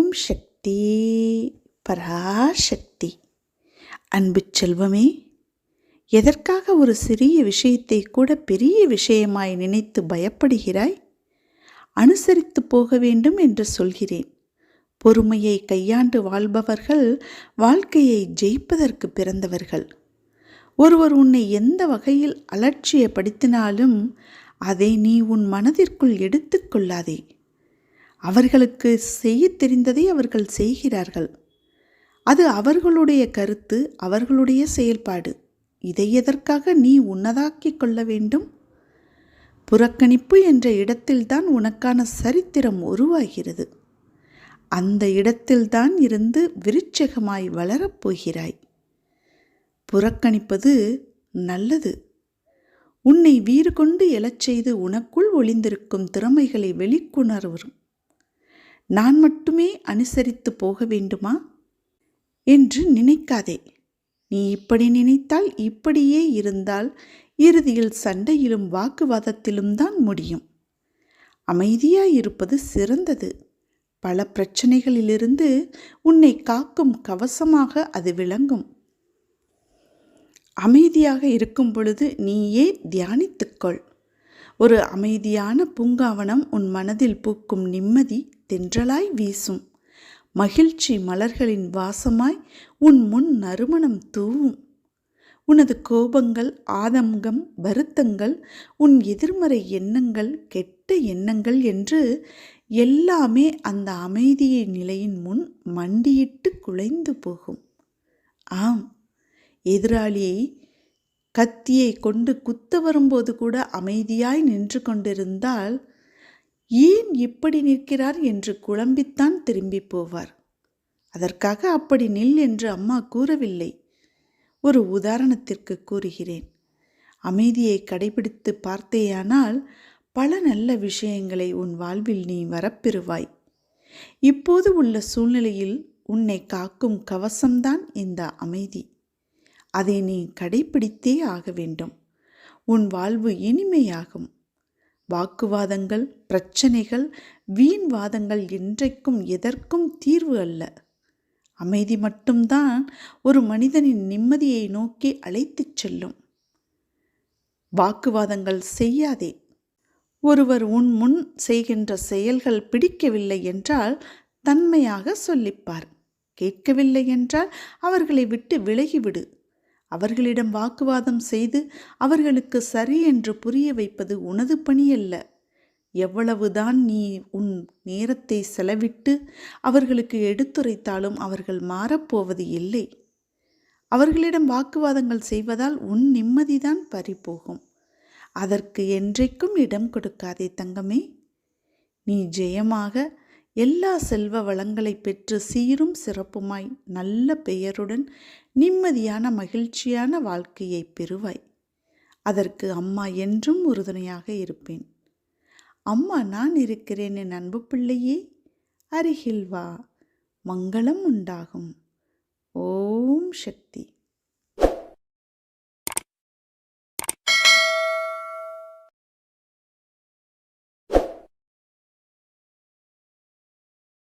ஓம் சக்தி பராசக்தி. அன்பு செல்வமே, எதற்காக ஒரு சிறிய விஷயத்தை கூட பெரிய விஷயமாய் நினைத்து பயப்படுகிறாய்? அனுசரித்து போக வேண்டும் என்று சொல்கிறேன். பொறுமையை கையாண்டு வாழ்பவர்கள் வாழ்க்கையை ஜெயிப்பதற்கு பிறந்தவர்கள். ஒருவர் உன்னை எந்த வகையில் அலட்சியப்படுத்தினாலும் அதை நீ உன் மனதிற்குள் எடுத்துக்கொள்ளாதே. அவர்களுக்கு செய்ய தெரிந்ததை அவர்கள் செய்கிறார்கள். அது அவர்களுடைய கருத்து, அவர்களுடைய செயல்பாடு. இதை எதற்காக நீ உன்னதாக்கிக் கொள்ள வேண்டும்? புறக்கணிப்பு என்ற இடத்தில்தான் உனக்கான சரித்திரம் உருவாகிறது. அந்த இடத்தில்தான் இருந்து விருட்சகமாய் வளரப்போகிறாய். புறக்கணிப்பது நல்லது. உன்னை வீறு கொண்டு எழச் செய்து உனக்குள் ஒளிந்திருக்கும் திறமைகளை வெளிக்கொணரும். நான் மட்டுமே அனுசரித்து போக வேண்டுமா என்று நினைக்காதே. நீ இப்படி நினைத்தால், இப்படியே இருந்தால் இறுதியில் சண்டையிலும் வாக்குவாதத்திலும் தான் முடியும். அமைதியாயிருப்பது சிறந்தது. பல பிரச்சனைகளிலிருந்து உன்னை காக்கும் கவசமாக அது விளங்கும். அமைதியாக இருக்கும் பொழுது நீயே தியானித்துக்கொள். ஒரு அமைதியான பூங்காவனம் உன் மனதில் பூக்கும் நிம்மதி தென்றலாய் வீசும். மகிழ்ச்சி மலர்களின் வாசமாய் உன் முன் நறுமணம் தூவும். உனது கோபங்கள், ஆதங்கம், வருத்தங்கள், உன் எதிர்மறை எண்ணங்கள், கெட்ட எண்ணங்கள் என்று எல்லாமே அந்த அமைதியை நிலையின் முன் மண்டியிட்டு குலைந்து போகும். ஆம், எதிராளியை கத்தியை கொண்டு குத்த வரும்போது கூட அமைதியாய் நின்று கொண்டிருந்தால் ஏன் இப்படி நிற்கிறார் என்று குழம்பித்தான் திரும்பி போவார். அதற்காக அப்படி நில் என்று அம்மா கூறவில்லை. ஒரு உதாரணத்திற்கு கூறுகிறேன். அமைதியை கடைபிடித்து பார்த்தேயானால் பல நல்ல விஷயங்களை உன் வாழ்வில் நீ வரப்பெறுவாய். இப்போது உள்ள சூழ்நிலையில் உன்னை காக்கும் கவசம்தான் இந்த அமைதி. அதை நீ கடைபிடித்தே ஆக வேண்டும். உன் வாழ்வு இனிமையாகும். வாக்குவாதங்கள், பிரச்சனைகள், வீண் வாதங்கள் என்றைக்கும் எதற்கும் தீர்வு அல்ல. அமைதி மட்டும்தான் ஒரு மனிதனின் நிம்மதியை நோக்கி அழைத்துச் செல்லும். வாக்குவாதங்கள் செய்யாதே. ஒருவர் உன் முன் செய்கின்ற செயல்கள் பிடிக்கவில்லை என்றால் தன்மையாக சொல்லிப்பார். கேட்கவில்லை என்றால் அவர்களை விட்டு விலகிவிடு. அவர்களிடம் வாக்குவாதம் செய்து அவர்களுக்கு சரி என்று புரிய வைப்பது உனது பணியல்ல. எவ்வளவுதான் நீ உன் நேரத்தை செலவிட்டு அவர்களுக்கு எடுத்துரைத்தாலும் அவர்கள் மாறப்போவது இல்லை. அவர்களிடம் வாக்குவாதங்கள் செய்வதால் உன் நிம்மதிதான் பறிபோகும். அதற்கு என்றைக்கும் இடம் கொடுக்காதே தங்கமே. நீ ஜெயமாக எல்லா செல்வ வளங்களை பெற்று சீரும் சிறப்புமாய் நல்ல பெயருடன் நிம்மதியான மகிழ்ச்சியான வாழ்க்கையை பெறுவாய். அதற்கு அம்மா என்றும் உறுதுணையாக இருப்பேன். அம்மா நான் இருக்கிறேன் என் அன்பு பிள்ளையே, அருகில் வா, மங்களம் உண்டாகும். ஓம் சக்தி.